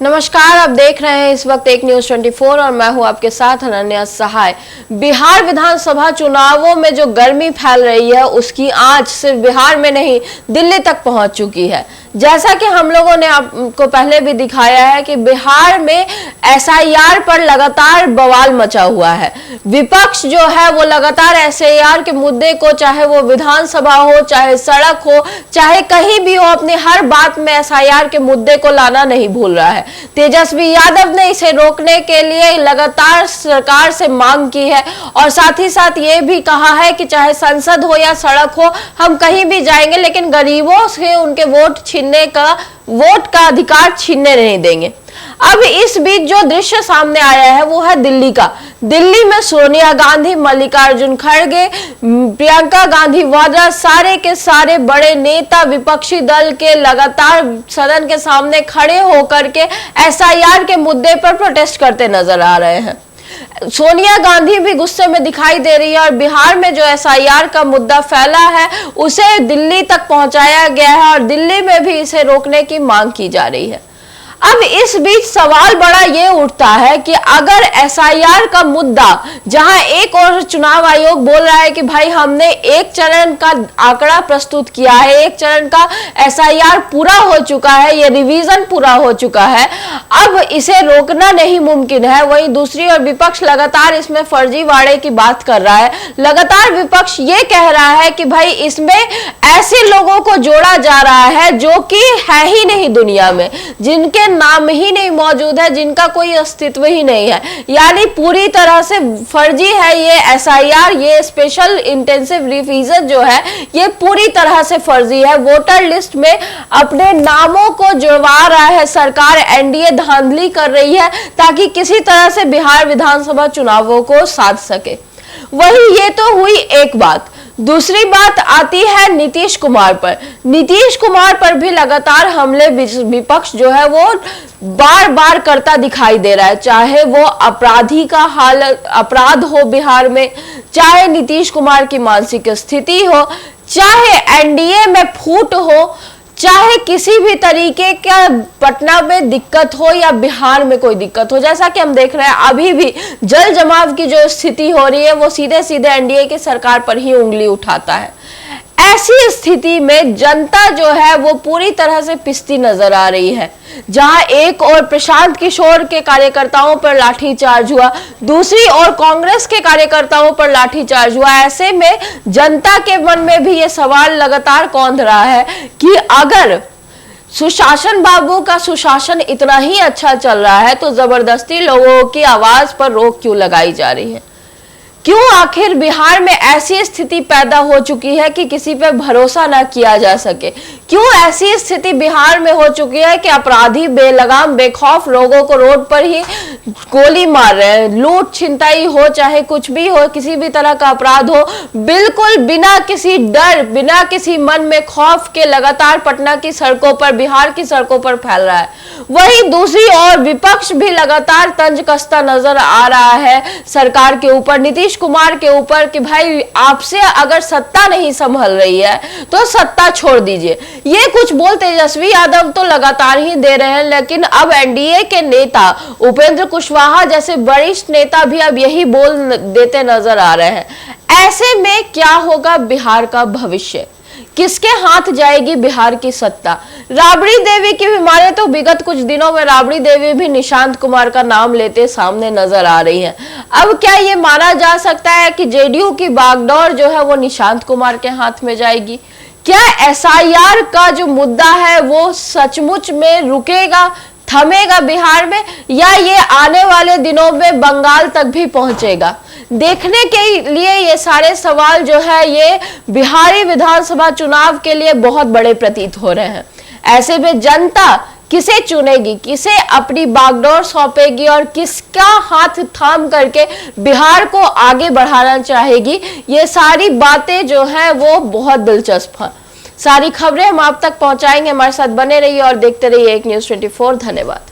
नमस्कार, आप देख रहे हैं इस वक्त एक न्यूज 24 और मैं हूं आपके साथ अनन्या सहाय। बिहार विधानसभा चुनावों में जो गर्मी फैल रही है उसकी आंच सिर्फ बिहार में नहीं दिल्ली तक पहुंच चुकी है। जैसा कि हम लोगों ने आपको पहले भी दिखाया है कि बिहार में एसआईआर पर लगातार बवाल मचा हुआ है। विपक्ष जो है वो लगातार एसआईआर के मुद्दे को, चाहे वो विधानसभा हो, चाहे सड़क हो, चाहे कहीं भी हो, अपनी हर बात में एसआईआर के मुद्दे को लाना नहीं भूल रहा है। तेजस्वी यादव ने इसे रोकने के लिए लगातार सरकार से मांग की है और साथ ही साथ ये भी कहा है कि चाहे संसद हो या सड़क हो, हम कहीं भी जाएंगे लेकिन गरीबों से उनके वोट का अधिकार छीनने नहीं देंगे। अब इस बीच जो दृश्य सामने आया है वो है दिल्ली का। दिल्ली में सोनिया गांधी, मल्लिकार्जुन खड़गे, प्रियंका गांधी वाड्रा, सारे के सारे बड़े नेता विपक्षी दल के लगातार सदन के सामने खड़े होकर के एसआईआर के मुद्दे पर प्रोटेस्ट करते नजर आ रहे हैं। सोनिया गांधी भी गुस्से में दिखाई दे रही है और बिहार में जो एसआईआर का मुद्दा फैला है उसे दिल्ली तक पहुंचाया गया है और दिल्ली में भी इसे रोकने की मांग की जा रही है। अब इस बीच सवाल बड़ा ये उठता है कि अगर एसआईआर का मुद्दा, जहां एक और चुनाव आयोग बोल रहा है कि भाई हमने एक चरण का आंकड़ा प्रस्तुत किया है, एक चरण का एसआईआर पूरा हो चुका है, ये रिवीजन पूरा हो चुका है, अब इसे रोकना नहीं मुमकिन है। वहीं दूसरी ओर विपक्ष लगातार इसमें फर्जीवाड़े की बात कर रहा है। लगातार विपक्ष ये कह रहा है कि भाई इसमें ऐसे लोगों को जोड़ा जा रहा है जो कि है ही नहीं दुनिया में, जिनके नाम ही नहीं मौजूद है, जिनका कोई अस्तित्व ही नहीं है। यानी पूरी तरह से फर्जी है ये एसआईआर, ये स्पेशल इंटेंसिव रिवीजन जो है ये पूरी तरह से फर्जी है। वोटर लिस्ट में अपने नामों को जुड़वा रहा है सरकार, एनडीए धांधली कर रही है ताकि किसी तरह से बिहार विधानसभा चुनावों को साध सके। वही ये तो हुई एक बात। दूसरी बात आती है नीतीश कुमार पर। नीतीश कुमार पर भी लगातार हमले विपक्ष जो है वो बार बार करता दिखाई दे रहा है। चाहे वो अपराधी का अपराध हो बिहार में, चाहे नीतीश कुमार की मानसिक स्थिति हो, चाहे एनडीए में फूट हो, चाहे किसी भी तरीके का पटना में दिक्कत हो या बिहार में कोई दिक्कत हो। जैसा कि हम देख रहे हैं अभी भी जल जमाव की जो स्थिति हो रही है वो सीधे सीधे एनडीए की सरकार पर ही उंगली उठाता है। ऐसी स्थिति में जनता जो है वो पूरी तरह से पिसती नजर आ रही है। जहां एक और प्रशांत किशोर के कार्यकर्ताओं पर लाठीचार्ज हुआ, दूसरी ओर कांग्रेस के कार्यकर्ताओं पर लाठीचार्ज हुआ। ऐसे में जनता के मन में भी ये सवाल लगातार कौंध रहा है कि अगर सुशासन बाबू का सुशासन इतना ही अच्छा चल रहा है तो जबरदस्ती लोगों की आवाज पर रोक क्यों लगाई जा रही है? क्यों आखिर बिहार में ऐसी स्थिति पैदा हो चुकी है कि किसी पे भरोसा ना किया जा सके? क्यों ऐसी स्थिति बिहार में हो चुकी है कि अपराधी बेलगाम बेखौफ लोगों को रोड पर ही गोली मार रहे हैं? लूट छिनताई हो, चाहे कुछ भी हो, किसी भी तरह का अपराध हो, बिल्कुल बिना किसी डर, बिना किसी मन में खौफ के लगातार पटना की सड़कों पर, बिहार की सड़कों पर फैल रहा है। वहीं दूसरी ओर विपक्ष भी लगातार तंज कसता नजर आ रहा है सरकार के ऊपर, नीतीश कुमार के ऊपर कि भाई आपसे अगर सत्ता नहीं संभल रही है तो सत्ता छोड़ दीजिए। ये कुछ बोल तेजस्वी यादव तो लगातार ही दे रहे हैं, लेकिन अब एनडीए के नेता उपेंद्र कुशवाहा जैसे वरिष्ठ नेता भी अब यही बोल देते नजर आ रहे हैं। ऐसे में क्या होगा बिहार का भविष्य? किसके हाथ जाएगी बिहार की सत्ता? राबड़ी देवी की भी माने तो विगत कुछ दिनों में राबड़ी देवी भी निशांत कुमार का नाम लेते सामने नजर आ रही हैं। अब क्या ये माना जा सकता है कि जेडीयू की बागडोर जो है वो निशांत कुमार के हाथ में जाएगी? क्या एसआईआर का जो मुद्दा है वो सचमुच में रुकेगा, थमेगा बिहार में, या ये आने वाले दिनों में बंगाल तक भी पहुंचेगा? देखने के लिए ये सारे सवाल जो है ये बिहारी विधानसभा चुनाव के लिए बहुत बड़े प्रतीत हो रहे हैं। ऐसे में जनता किसे चुनेगी, किसे अपनी बागडोर सौंपेगी और किसका हाथ थाम करके बिहार को आगे बढ़ाना चाहेगी, ये सारी बातें जो है वो बहुत दिलचस्प हैं। सारी खबरें हम आप तक पहुंचाएंगे, हमारे साथ बने रहिए और देखते रहिए एक न्यूज 24। धन्यवाद।